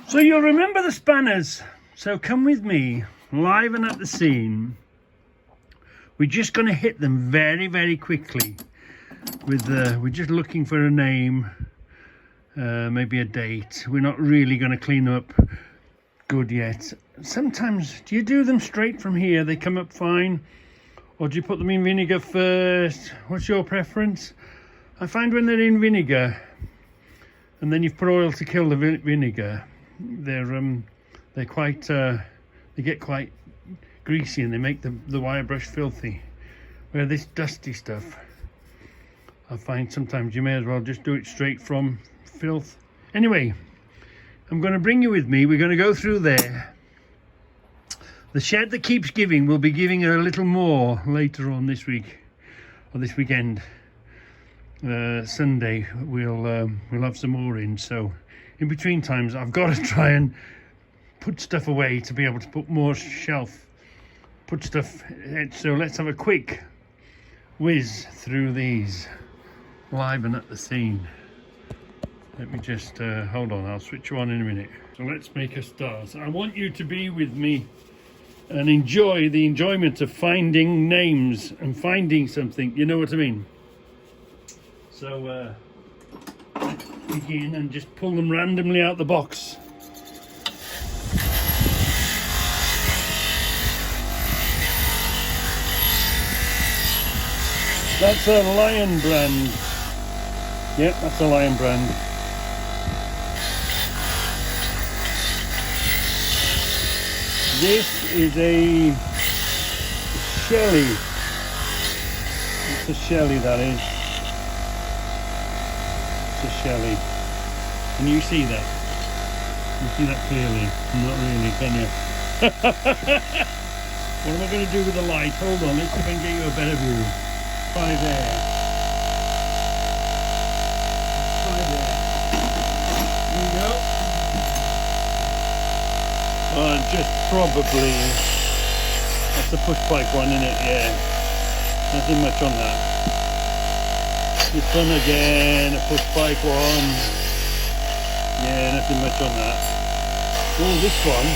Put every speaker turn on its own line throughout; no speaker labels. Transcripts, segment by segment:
So you'll remember the spanners. So come with me, live and at the scene. We're just going to hit them very, very quickly. We're just looking for a name, maybe a date. We're not really going to clean up good yet. Sometimes, do you do them straight from here? They come up fine. Or do you put them in vinegar first? What's your preference? I find when they're in vinegar, and then you've put oil to kill the vinegar, they're quite, they get quite greasy and they make the wire brush filthy. Where this dusty stuff, I find sometimes you may as well just do it straight from filth. Anyway, I'm going to bring you with me. We're going to go through there. The shed that keeps giving will be giving her a little more later on this week, or this weekend. Sunday we'll have some more in. So in between times I've got to try and put stuff away to be able to put more shelf, put stuff in. So let's have a quick whiz through these live and at the scene. Let me just hold on, I'll switch you on in a minute. So let's make a start. I want you to be with me and enjoy the enjoyment of finding names and finding something, you know what I mean? So let's begin and just pull them randomly out the box. That's a Lion brand. Yep, that's a Lion brand. This is a Shelly. It's a Shelly, that is. It's a Shelly. Can you see that? You see that clearly? Not really, can you? What am I going to do with the light? Hold on, let's see if I can get you a better view. Try there. Try there. There you go. Just probably, that's a push pipe one, isn't it? Yeah. Nothing much on that. This one again, a push pipe one. Yeah, nothing much on that. Oh, this one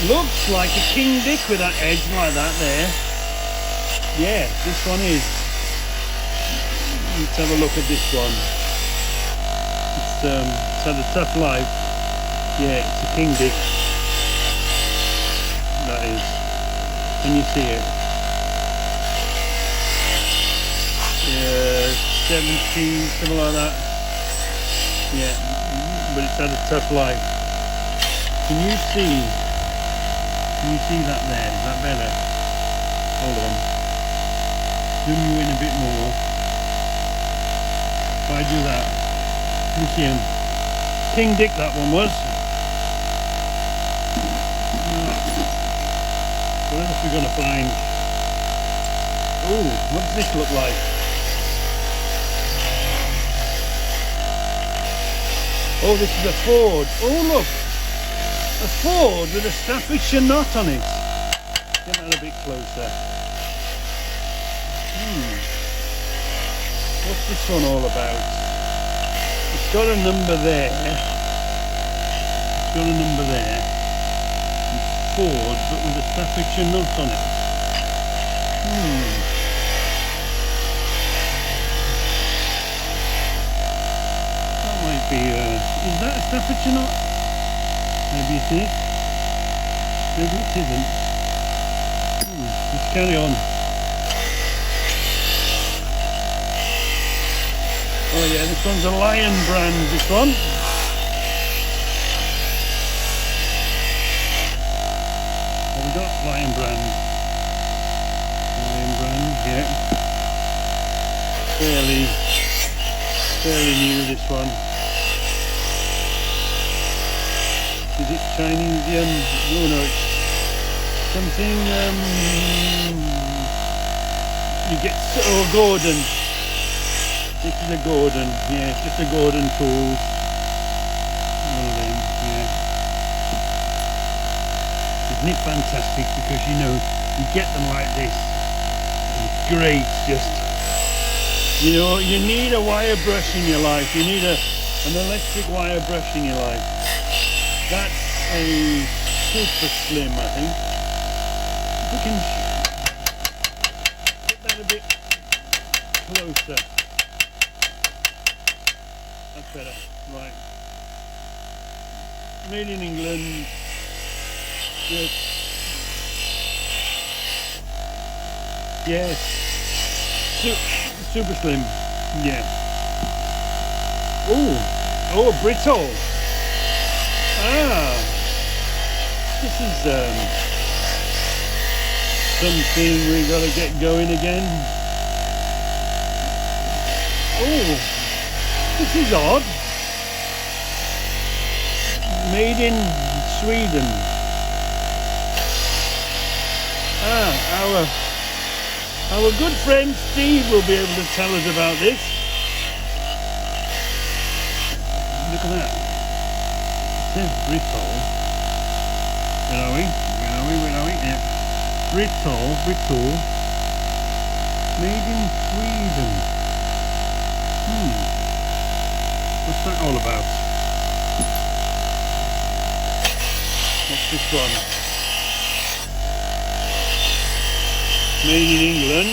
looks like a King Dick with that edge like that there. Yeah, this one is. Let's have a look at this one. It's had a tough life. Yeah, it's a King Dick. That is. Can you see it? Yeah, 70, something like that. Yeah, but it's had a tough life. Can you see? Can you see that there? Is that better? Hold on. Zoom you in a bit more. If I do that, can you see him? King Dick that one was. What else are we going to find? Oh, what does this look like? Oh, this is a Ford. Oh, look. A Ford with a Staffordshire knot on it. Get that a bit closer. What's this one all about? It's got a number there. It's got a number there. It's Ford, but with a Staffordshire knot on it. That might be, is that a Staffordshire knot? Maybe it is. Maybe it isn't. Let's carry on. Oh yeah, this one's a Lion brand, this one. What we got? Lion brand. Lion brand, yeah. Fairly new, this one. Is it Chinese? No, it's something, you get, oh, Gordon. This is a Gordon, yeah, it's just a Gordon Tools. One of them, yeah. Isn't it fantastic? Because, you know, you get them like this. It's great, just, you know, you need a wire brush in your life. You need an electric wire brush in your life. That's a super slim, I think. We can get that a bit closer. That's better. Right. Made in England. Yes. Yes. Super slim. Yeah. Oh, brittle. Ah. This is something we gotta get going again. Oh, this is odd. Made in Sweden. Our good friend Steve will be able to tell us about this. Look at that. It says brittle. Where are we? Yeah. Brittle. Made in Sweden. What's that all about? What's this one? Made in England.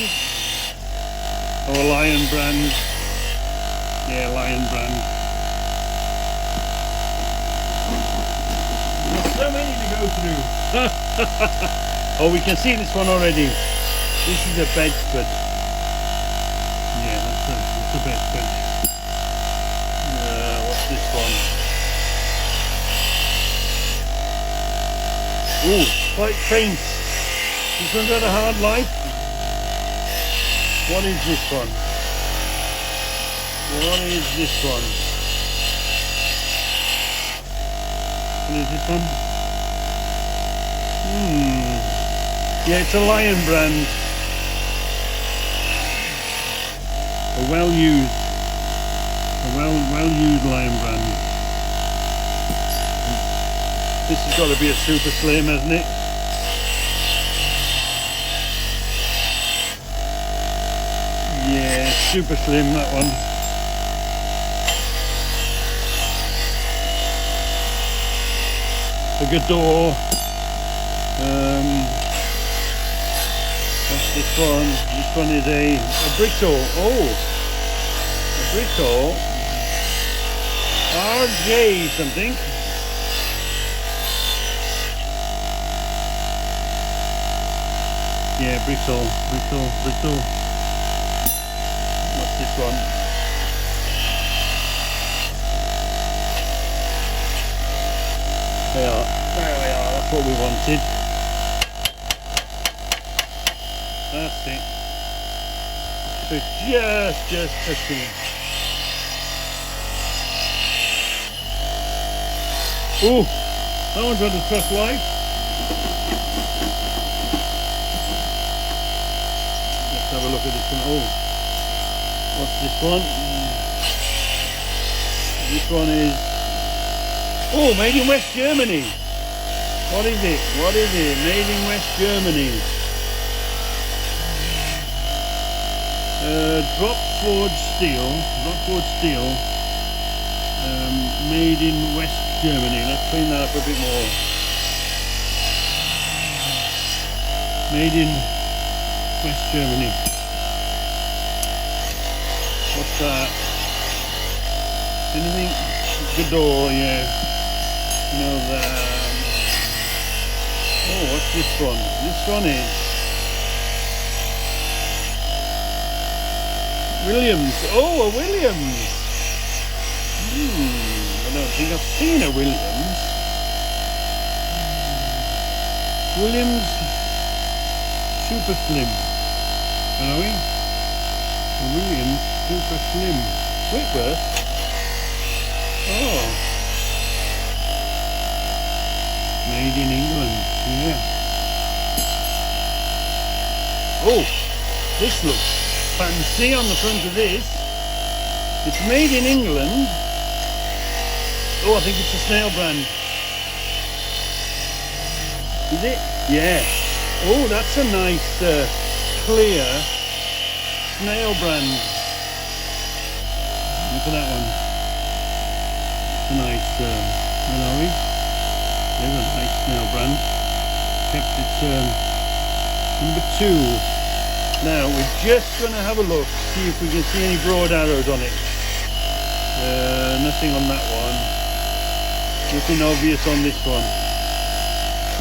Or Lion brand. Yeah, Lion brand. There's so many to go through. Oh, we can see this one already. This is a Bedford. Yeah, that's a Bedford. What's this one? Oh, quite faint. This one's had a hard life. What is this one? What is this one? What is this one? Yeah, it's a Lion brand. A well-used Lion brand. This has got to be a super slim, hasn't it? Yeah, super slim, that one. A Gador. What's this one? This one is a Brittle. Oh, a Brittle. RJ something. Yeah, Brittle. What's this one? There we are, that's what we wanted. That's it. So just touching. Oh, that one's got a truss life. Let's have a look at this one. Oh, what's this one? This one is, oh, made in West Germany. What is it? Made in West Germany. Drop forged steel. Made in West Germany. Let's clean that up a bit more. Made in West Germany. What's that? Anything? Gador, yeah. You know that. Oh, what's this one? This one is Williams. Oh, a Williams. I don't think I've seen a Williams. Williams Super Slim. Where are we? A Williams Super Slim. Whitworth. Oh. Made in England. Yeah. Oh, this looks fancy on the front of this. It's made in England. Oh, I think it's a Snail brand. Is it? Yeah. Oh, that's a nice clear Snail brand. Look at that one. It's a nice, where are we? There's a nice snail brand. Kept its number 2. Now we're just going to have a look, see if we can see any broad arrows on it. Nothing on that one. Nothing obvious on this one.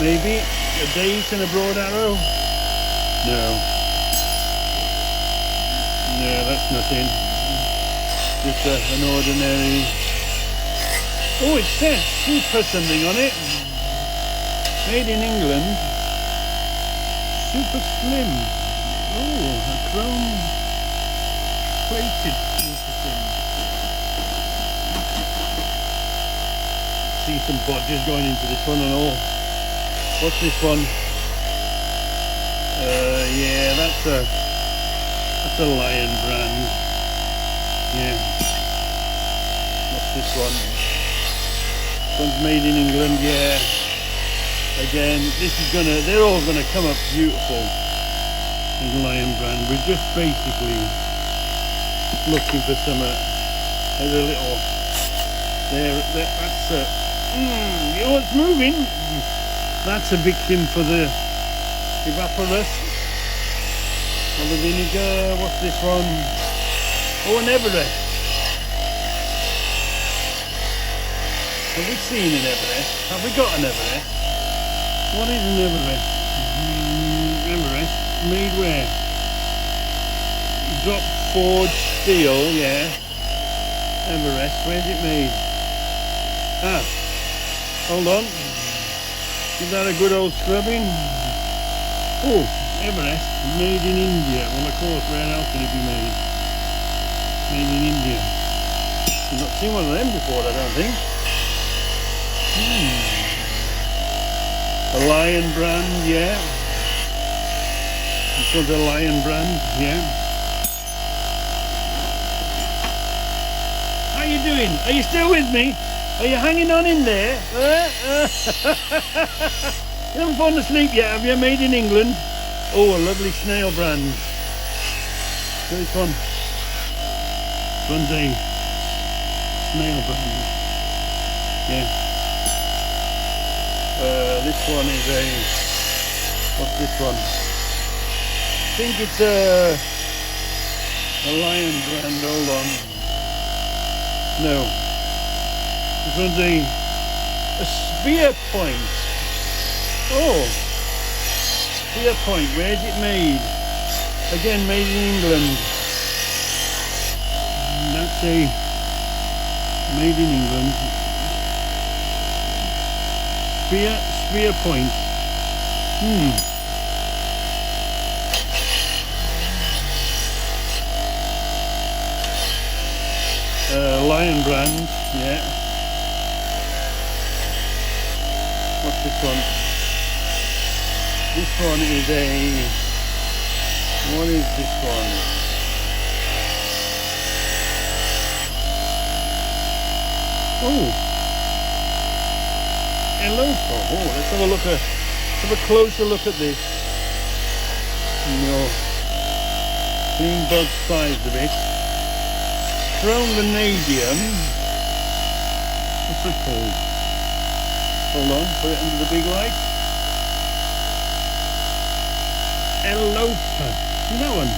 Maybe a date and a broad arrow? No. No, that's nothing. Just an ordinary... Oh, it says super something on it. Made in England. Super slim. Oh, a chrome plated super slim. See some bodges going into this one and all. What's this one? Yeah, that's a Lion brand. Yeah. What's this one? This one's made in England, yeah. Again, they're all gonna come up beautiful. This Lion brand. We're just basically looking for some there's a little that's oh, it's moving. That's a victim for the evaporus or the vinegar. What's this one? Oh, an Everest. Have we seen an Everest? Have we got an Everest? What is an Everest? Everest made where? Drop forged steel, yeah. Everest, where's it made? Ah, hold on. Give that a good old scrubbing. Oh, Everest, made in India. Well, of course, where else could it be made? Made in India. I've not seen one of them before, I don't think. A Lion brand, yeah. This one's a Lion brand, yeah. How you doing? Are you still with me? Are you hanging on in there? You haven't fallen asleep yet, have you? Made in England. Oh, a lovely snail brand. So this one. This one's a snail brand. Yeah. This one is what's this one? I think it's a Lion brand, hold on. No. This one's a spear point. Oh, spear point, where's it made? Again, made in England. That's a made in England. Spear point. Lion brand, yeah. What's this one? This one is what is this one? Oh, Elopa. Oh, let's have a look have a closer look at this. No, clean both sides of it. Chrome vanadium. What's that called? Hold on, put it under the big light. Elopa. See that one?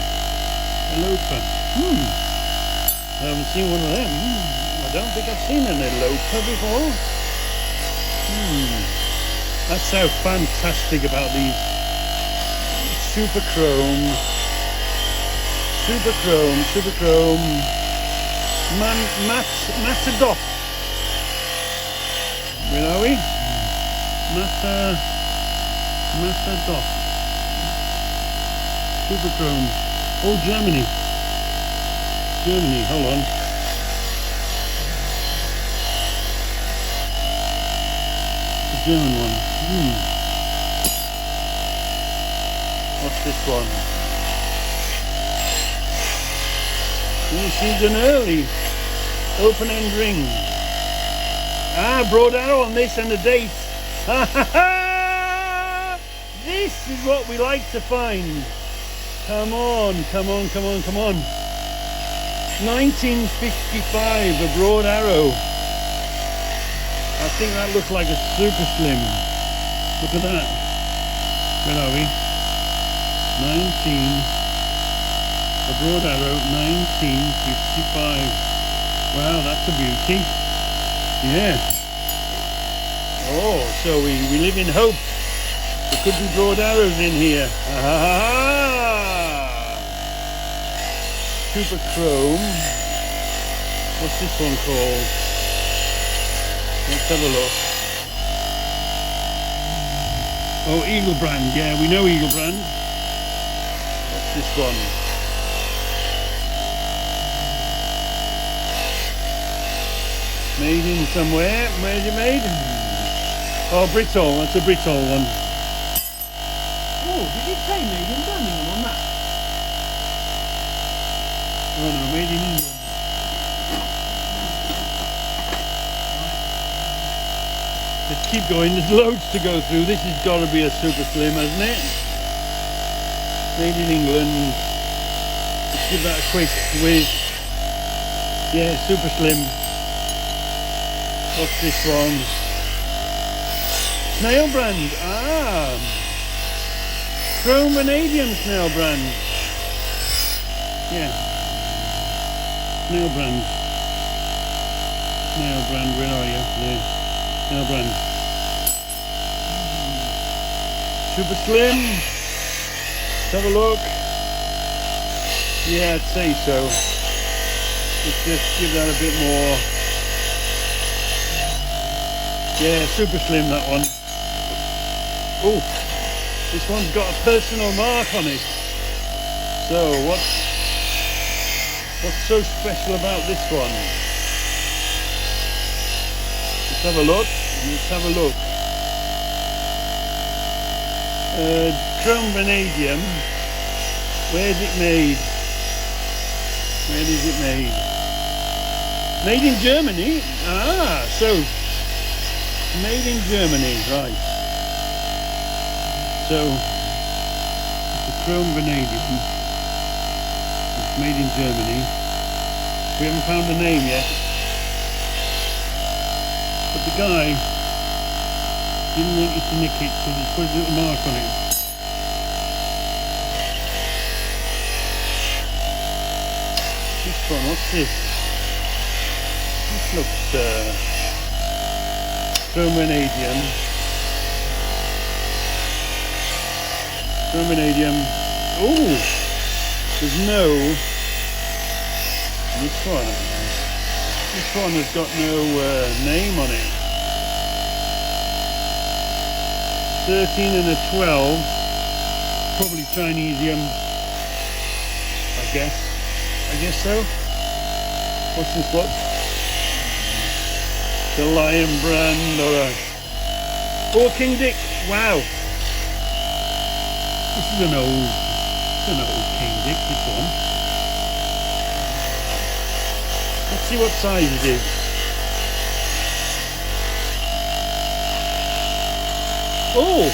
Elopa. I haven't seen one of them. I don't think I've seen an Elopa before. That's so fantastic about these super chrome, Matadoff. Where are we? Matadoff. Super chrome. Oh, Germany, hold on. The German one. What's this one? She's an early open-end ring. Ah, broad arrow on this and the date. This is what we like to find. Come on. 1955, a broad arrow. That's think that looks like a super slim. Look at that. Where are we? 19. A broad arrow, 1955. Wow, that's a beauty. Yeah. Oh, so we live in hope. There could be broad arrows in here. Ah! Super Chrome. What's this one called? Let's have a look. Oh, Eagle Brand. Yeah, we know Eagle Brand. What's this one? Made in somewhere. Where's it made? Oh, Britol. That's a Britol one. Oh, did it say made in Birmingham on that? Oh no, made in England. Let's keep going. There's loads to go through. This has got to be a super slim, hasn't it? Made in England. Let's give that a quick whiz. Yeah, super slim. What's this one? Snail Brand. Ah, Chrome Vanadium Snail Brand. Yeah, Snail Brand. Snail Brand. Where are you? There. Snail Brand. Super slim. Let's have a look. Yeah, I'd say so. Let's just give that a bit more. Yeah, super slim, that one. Oh, this one's got a personal mark on it. So what's so special about this one? Let's have a look. Let's have a look. Chrome Vanadium. Where's it made? Where is it made? Made in Germany. Ah, so made in Germany, right. So the Chrome Vanadium. It's made in Germany. We haven't found a name yet. But the guy didn't want you to nick it, so he's put a little mark on it. This one, what's this? This looks Chrome Vanadium. Chrome Vanadium. Oh, there's no. This one. This one has got no name on it. 13 and a 12. Probably Chinesium. I guess so. What's this one? The Lion Brand or a King Dick. Wow. This is an old King Dick, this one. Let's see what size it is. Oh,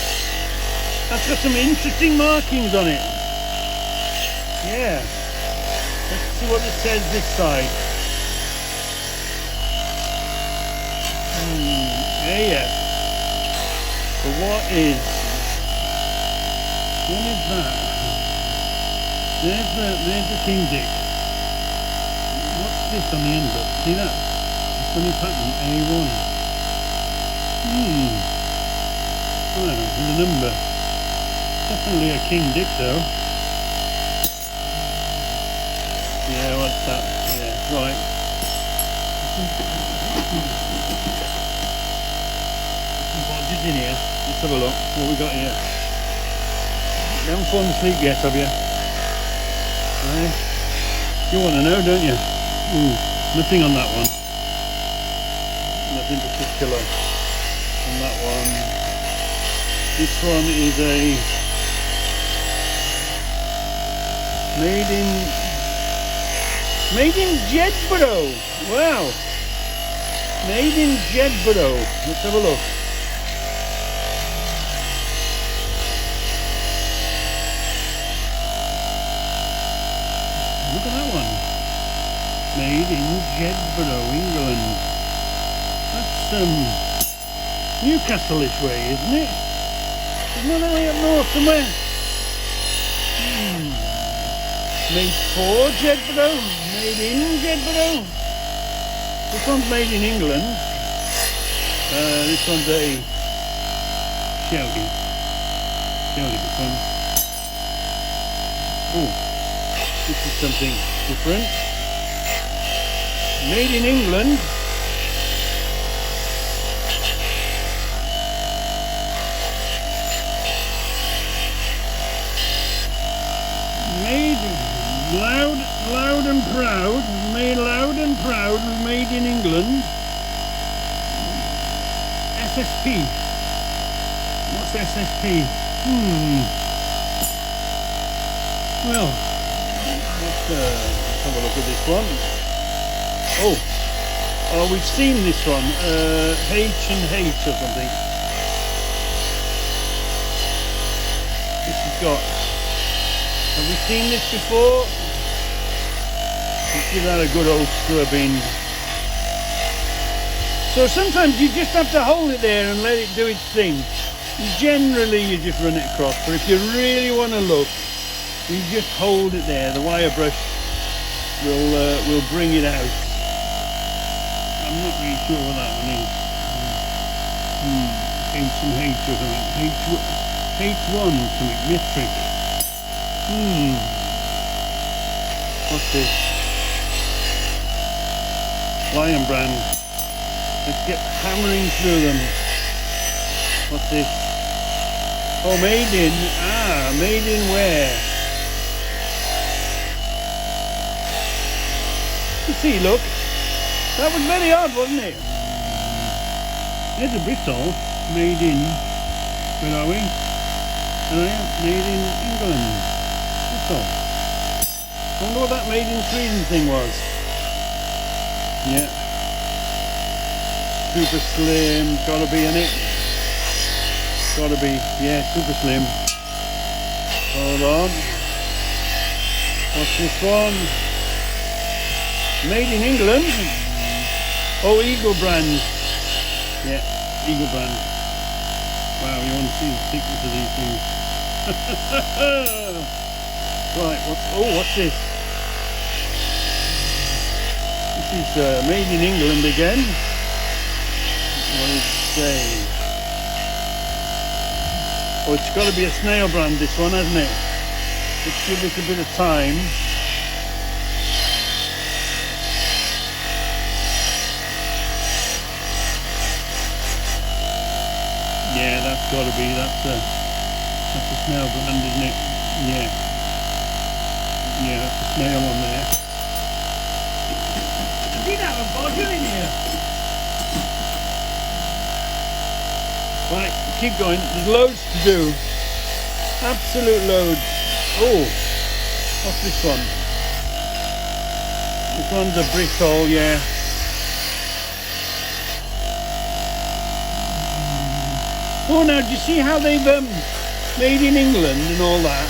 that's got some interesting markings on it. Yeah. Let's see what it says this side. Yeah. But what is that? There's the King Dick. What's this on the end of it? See that? Funny pattern, A1. Oh, there's a number. Definitely a King Dick though. Yeah, what's that? Yeah, right. Some bodges in here. Let's have a look. What we got here? You haven't fallen asleep yet, have you? Right. You want to know, don't you? Nothing on that one. Nothing particular on that one. This one is a made in Jedburgh. Wow. Made in Jedburgh. Let's have a look. Look at that one. Made in Jedburgh, England. Newcastle-ish way, isn't it? Isn't that way up north somewhere? Made for Jedburgh, made in Jedburgh. This one's made in England. This one's a Shelby. Shelby, this one. Oh, this is something different. Made in England. Made loud and proud. Made loud and proud. Made in England. SSP. What's SSP? Well, let's have a look at this one. Oh, we've seen this one. H&H or something. This has got. Have we seen this before? Let's give that a good old scrubbing. So sometimes you just have to hold it there and let it do its thing. Generally you just run it across, but if you really want to look, you just hold it there. The wire brush will bring it out. I'm not really sure what that one is. H&H or something. H1 something, metric. What's this? Lion brand. Let's get hammering through them. What's this? Oh, made in. Made in where? You see, look. That was very odd, wasn't it? There's a Bristol. Made in. Where are we? Made in England. Bristol. I wonder what that made in Sweden thing was. Yeah. Super slim, gotta be in it. Gotta be, yeah, super slim. Hold on. What's this one? Made in England. Oh, Eagle brand. Yeah, Eagle brand. Wow, you want to see the thickness of these things. Right, what's this? This is made in England again. What does it say? Oh, it's got to be a snail brand, this one, hasn't it? Let's give it a bit of time. Yeah, that's got to be. That's a snail brand, isn't it? Yeah. Yeah, that's a snail on there. I did have a bodger in here. Right, keep going. There's loads to do. Absolute loads. Oh, what's this one? This one's a Bristol, yeah. Oh, now do you see how they've made in England and all that?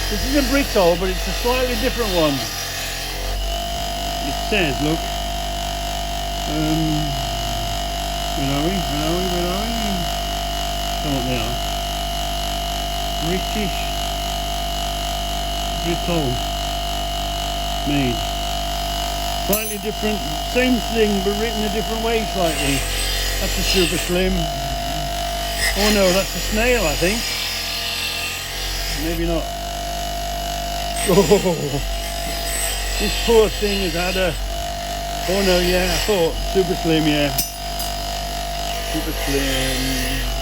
This is a Bristol, but it's a slightly different one. It says, look. Where are we? Oh, what they are. British Bristol made. Slightly different, same thing but written a different way slightly. That's a super slim. Oh no, that's a snail, I think. Maybe not. Oh, this poor thing has had a. Oh no, yeah, I thought super slim, yeah. Super slim.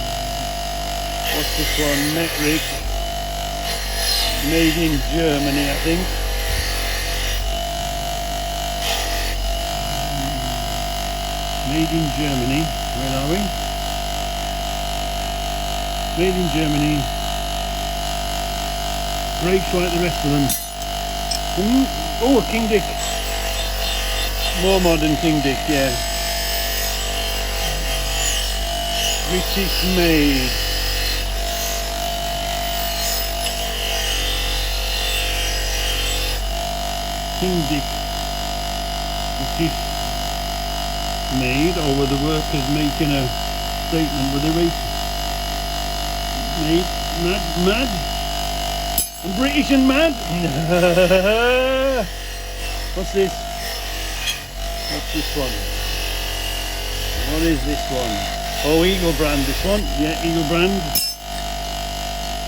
What's this one? Metric. Made in Germany, I think. Made in Germany. Where are we? Made in Germany. Brakes like the rest of them. Oh, King Dick. More modern King Dick, yeah. British made. King Dick. British made, or were the workers making a statement, were they right? Mad? I'm British and mad? What's this? What's this one? What is this one? Oh, Eagle brand, this one. Yeah, Eagle brand.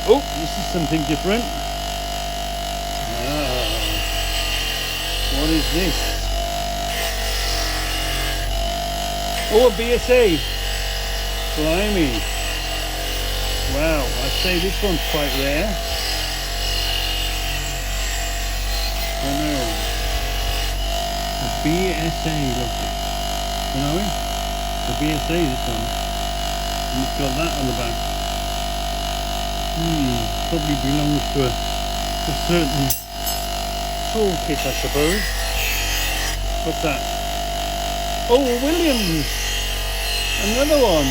Oh, this is something different. Ah, what is this? Oh, a BSA. Blimey. Wow, I'd say this one's quite rare. Oh no. A BSA, look. You know it? The BSA, this one. And it's got that on the back. Probably belongs to a certain toolkit, I suppose. What's that? Oh, Williams! Another one!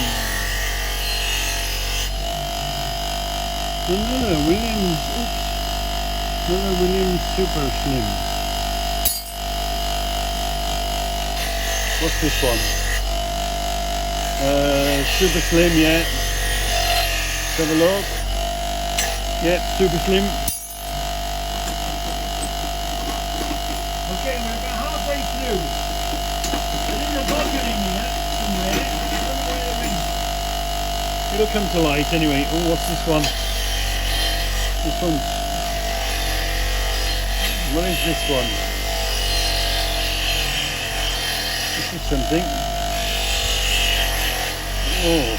Another Williams, oops. Another Williams Super Slim. What's this one? Super Slim, yeah. Let's have a look. Yeah, Super Slim. Okay, we're about halfway through. There's a bugger in here somewhere. I don't know where they're in. It'll come to light anyway. Oh, what's this one? This one. What is this one? This is something. Oh,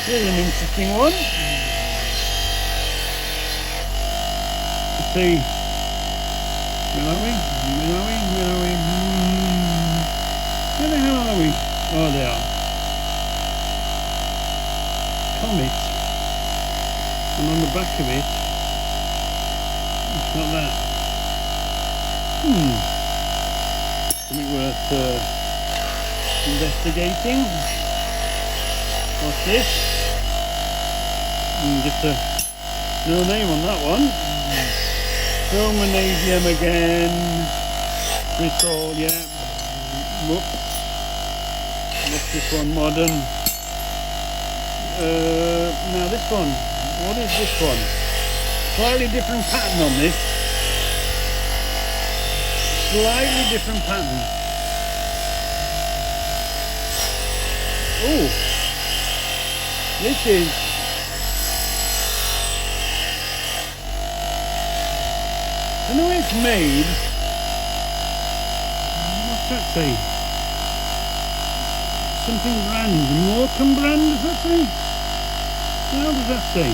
here's an interesting one. Let's see. Where are we? Where the hell are we? Oh, they are. Comet. And on the back of it, it's not that. Something worth investigating. What's this? Just no name on that one. Chromanium again. Crystal, yeah. Whoops. What's this one? Modern. Now this one. What is this one? Slightly different pattern on this. Slightly different pattern. Oh, this is I know it's made. What's that say? Something brand. Morecambe brand, does that say? How does that say?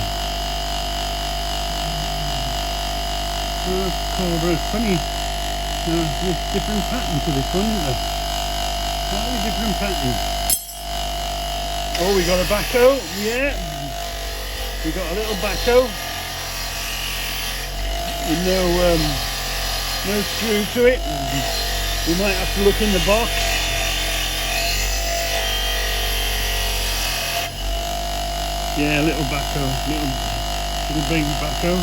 Cobra, funny. There's different pattern to this one, isn't there? Slightly different pattern. Oh, we got a backhoe, yeah. We got a little backhoe with no screw to it. We might have to look in the box. Yeah, little backhoe, little baby backhoe.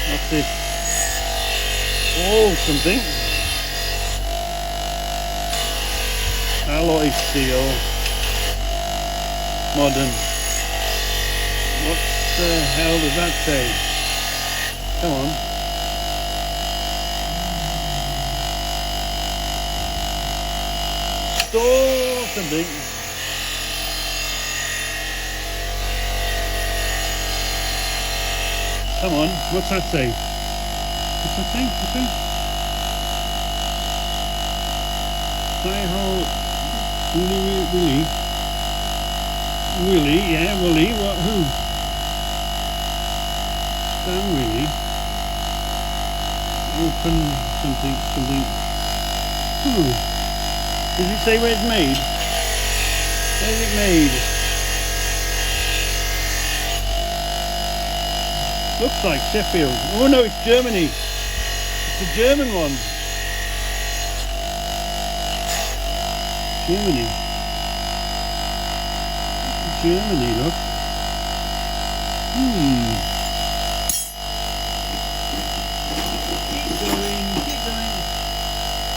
What's this? Oh, something. Alloy steel. Modern. What the hell does that say? Come on. Store something. Come on, what's that say? What's that say? What's that? Hi-ho, Willie, yeah, Willie, what, who? Stan Willie. Open something. Does it say where it's made? Where's it made? Looks like Sheffield. Oh no, it's Germany. It's a German one. Germany, look.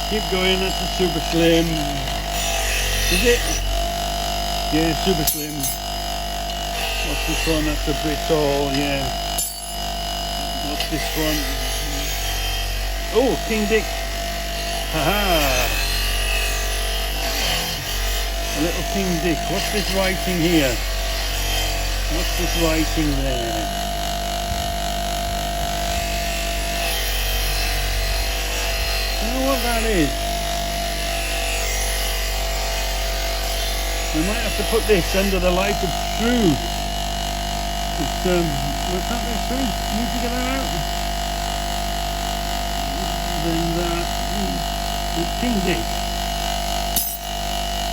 Keep going, that's a Super Slim. Is it? Yeah, super slim. What's this one? That's a Britol, yeah. What's this one? Oh, King Dick. Haha. A little King Dick. What's this writing here? What's this writing there? I don't know what that is. We might have to put this under the light of truth. It's, what's that there, sorry? Need to get that out. Then that. It's King Dick.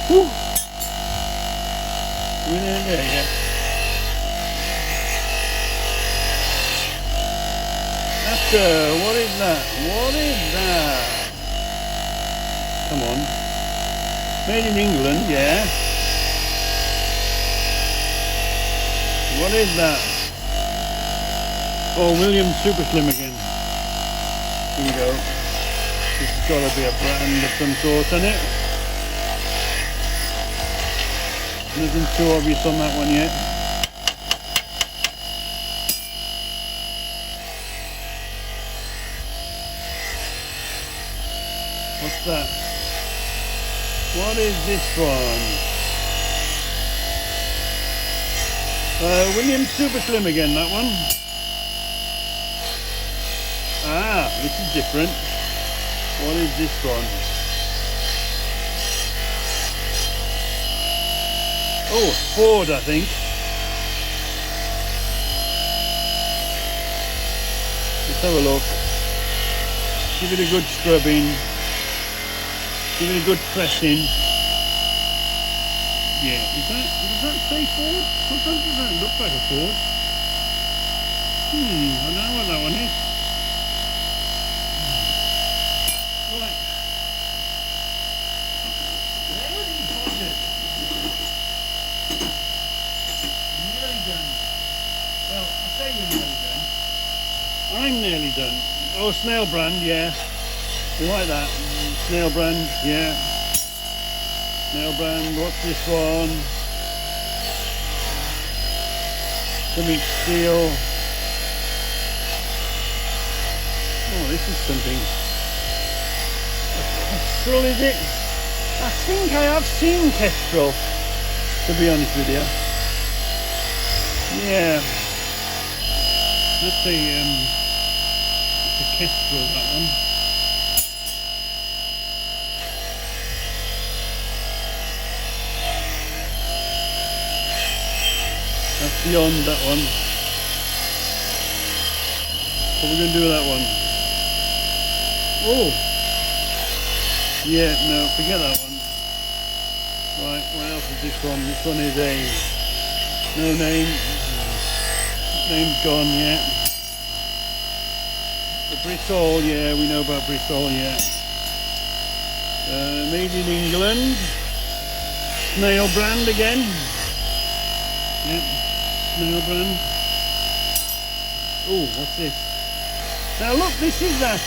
Whew. We're there, yeah. That's, what is that? What is that? Come on. Made in England, yeah. What is that? Oh, Williams Super Slim again. Here we go. This has got to be a brand of some sort, hasn't it? Nothing too obvious on that one yet. What's that? What is this one? Williams Super Slim again, that one. Ah, this is different. What is this one? Oh, Ford, I think. Let's have a look. Give it a good scrubbing. Give it a good pressing. Yeah, does that say Ford? Sometimes it doesn't look like a Ford. I don't know what that one is. Right. Where were these buggers? Nearly done. Well, I say we're nearly done. I'm nearly done. Oh, Snail Brand, yeah. You like that? Snail Brand, yeah. Snail Brand, what's this one? Something steel. Oh, this is something. A Kestrel, is it? I think I have seen Kestrel, to be honest with you. Yeah. That's it's a Kestrel, that one. That's beyond that one. What are we going to do with that one? Oh! Yeah, no, forget that one. Right, what else is this one? This one is a... no name. Name's gone, yeah. The Britol, yeah, we know about Britol, yeah. Made in England. Snail Brand again. Yeah. Snail Brand. Oh, what's this? Now look, this is that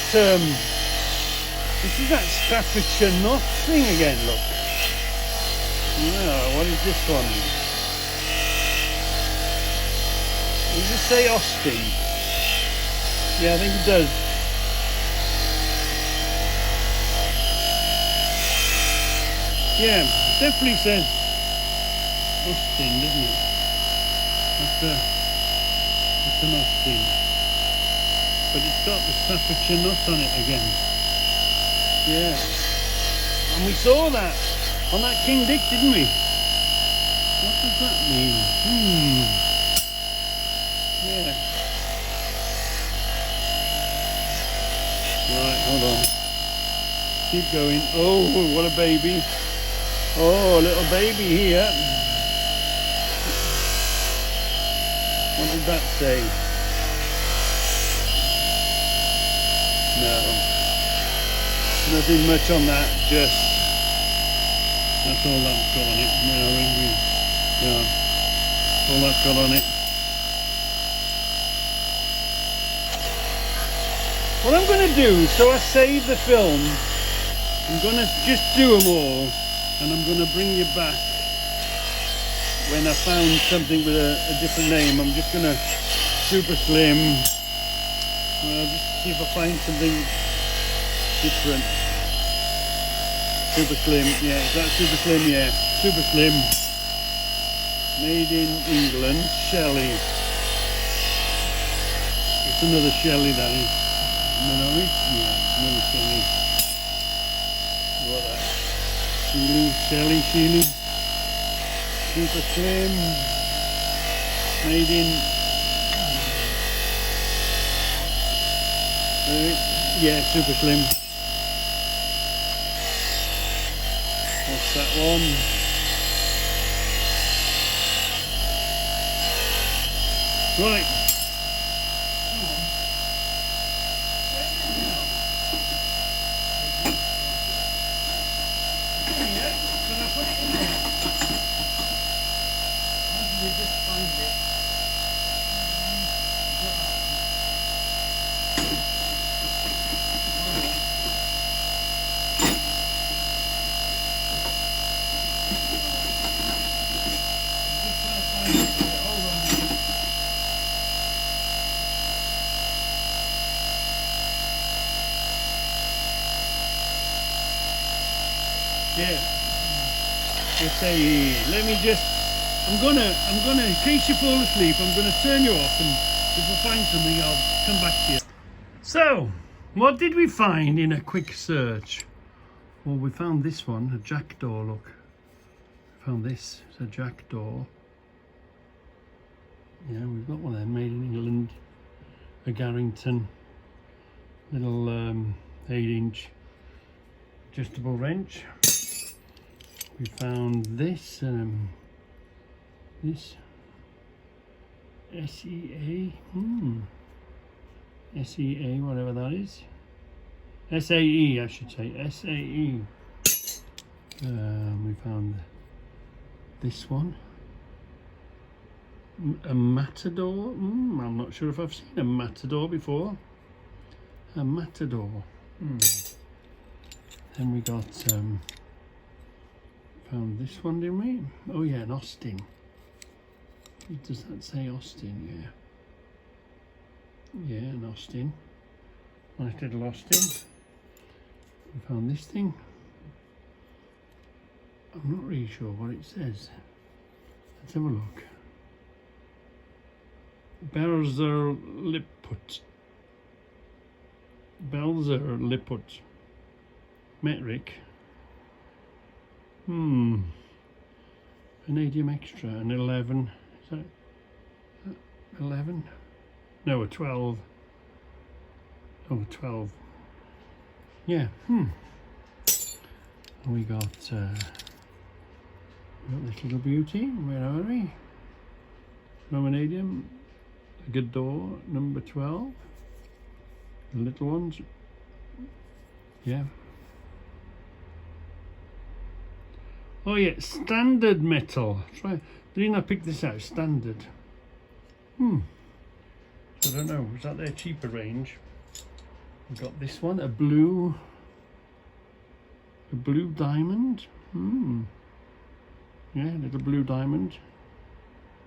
Staffordshire knot thing again, look. Yeah, what is this one? Does it say Austin? Yeah, I think it does. Yeah, it definitely says Austin, doesn't it? That's an Austin. But it's got the Staffordshire knot on it again. Yeah. And we saw that on that King Dick, didn't we? What does that mean? Yeah. Right, hold on. Keep going. Oh, what a baby. Oh, a little baby here. What did that say? No. Nothing much on that, just... that's all that's got on it. Yeah, all that's got on it. What I'm going to do, so I save the film, I'm going to just do them all and I'm going to bring you back when I found something with a different name. I'm just going to super slim. Well, just see if I find something different. Super slim, yeah, is that super slim? Yeah, super slim. Made in England, Shelley. It's another Shelley, that is. Minori? Yeah, another Shelley. What that? Sheely, Shelley, Sheely. Super slim. Made in. Yeah, super slim. What's that one? Right. Yeah. Say, let me just. I'm gonna. In case you fall asleep, I'm gonna turn you off, and if I find something, I'll come back to you. So, what did we find in a quick search? Well, we found this one, a jackdaw. Look, found this. It's a jackdaw. Yeah, we've got one there, made in England. A Garrington, little 8-inch adjustable wrench. We found this, this SEA, SEA, whatever that is. SAE, I should say, SAE. We found this one. A Matador. I'm not sure if I've seen a Matador before. A Matador. Then we got found this one, didn't we? Oh yeah, an Austin. Does that say Austin? Yeah. Yeah, an Austin. Nice little Austin. We found this thing. I'm not really sure what it says. Let's have a look. Belzer Liput. Belzer Liput. Metric. Vanadium extra, an 11. Is that 11? No, a 12. Oh, 12. Yeah. And we got this little beauty. Where are we? Vanadium. A Gador, number 12. The little ones. Yeah. Oh yeah, standard metal. Didn't I pick this out? Standard. I don't know. Was that their cheaper range? We've got this one, a blue diamond. Yeah, little blue diamond.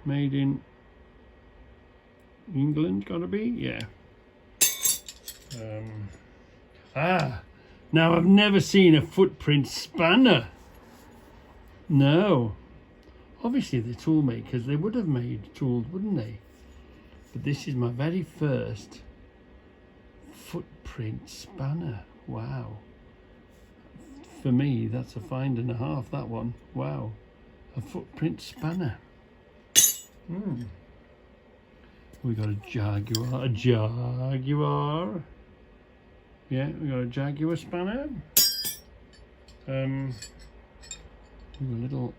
Made in England, gotta be, yeah. Now I've never seen a footprint spanner. No. Obviously the tool makers, they would have made tools, wouldn't they? But this is my very first footprint spanner. Wow. For me, that's a find and a half, that one. Wow. A footprint spanner. We got a Jaguar. Yeah, we got a Jaguar spanner. A little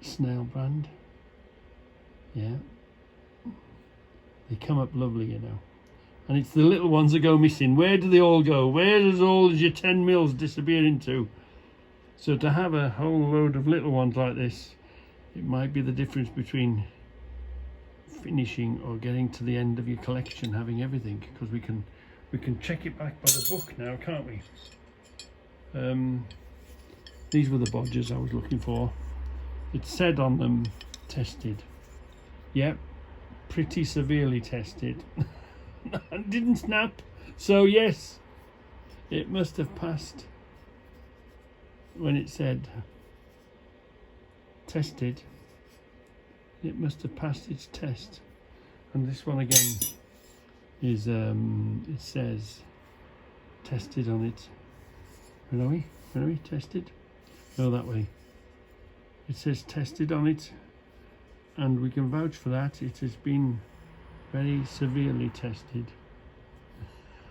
snail brand. Yeah. They come up lovely, you know. And it's the little ones that go missing. Where do they all go? Where does all your 10 mils disappear into? So to have a whole load of little ones like this, it might be the difference between finishing or getting to the end of your collection, having everything, because we can check it back by the book now, can't we? These were the bodgers I was looking for. It said on them, tested. Yep, pretty severely tested. Didn't snap, so yes, it must have passed when it said tested. It must have passed its test. And this one again is it says tested on it. Where are we? Where are we? Tested? No, that way. It says tested on it, and we can vouch for that. It has been very severely tested.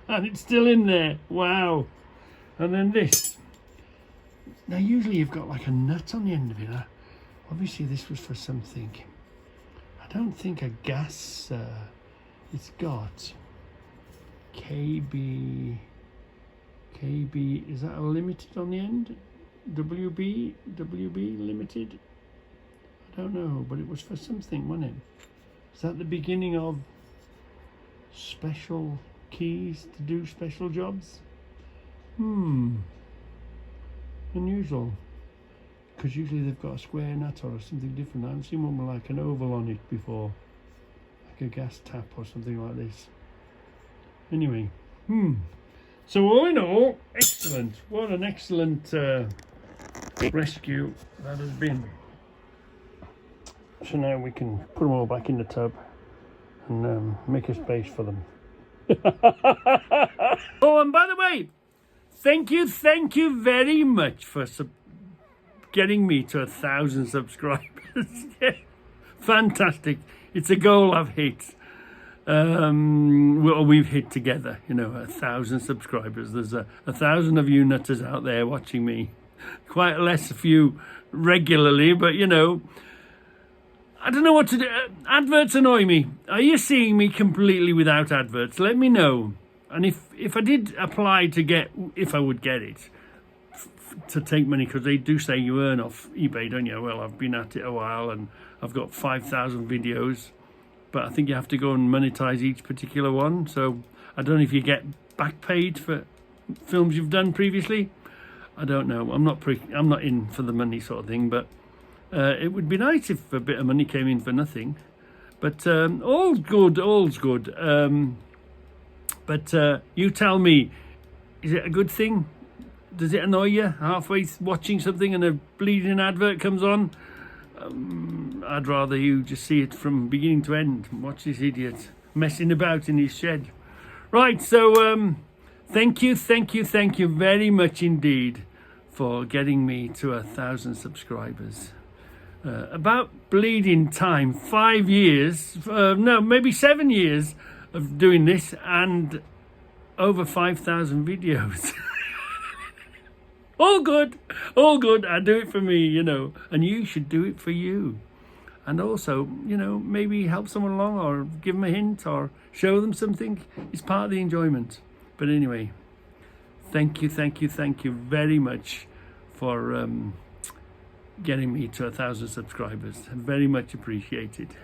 And it's still in there. Wow. And then this. Now usually you've got like a nut on the end of it. Obviously this was for something. I don't think a gas. It's got KB. Is that a limited on the end? WB limited? I don't know, but it was for something, wasn't it? Is that the beginning of special keys to do special jobs? Unusual. Because usually they've got a square nut or something different. I haven't seen one with like an oval on it before. Like a gas tap or something like this. Anyway. So all in all, excellent. What an excellent rescue that has been. So now we can put them all back in the tub and make a space for them. Oh, and by the way, thank you very much for getting me to 1,000 subscribers. Fantastic. It's a goal I've hit. Well, we've hit together, 1,000 subscribers. There's 1,000 of you nutters out there watching me. Quite less a few regularly, but I don't know what to do. Adverts annoy me. Are you seeing me completely without adverts? Let me know. And if I did apply to get, if I would get it, to take money, because they do say you earn off eBay, don't you? Well, I've been at it a while and I've got 5,000 videos, but I think you have to go and monetize each particular one. So I don't know if you get back paid for films you've done previously. I don't know. I'm not in for the money sort of thing, but it would be nice if a bit of money came in for nothing. But all's good. But you tell me, is it a good thing? Does it annoy you halfway watching something and a bleeding advert comes on? I'd rather you just see it from beginning to end. Watch this idiot messing about in his shed. Right, so thank you very much indeed for getting me to 1,000 subscribers. About bleeding time, 5 years, no, maybe 7 years of doing this, and over 5,000 videos. All good. I do it for me, and you should do it for you. And also, maybe help someone along or give them a hint or show them something. It's part of the enjoyment. But anyway, thank you very much for getting me to 1,000 subscribers. Very much appreciated.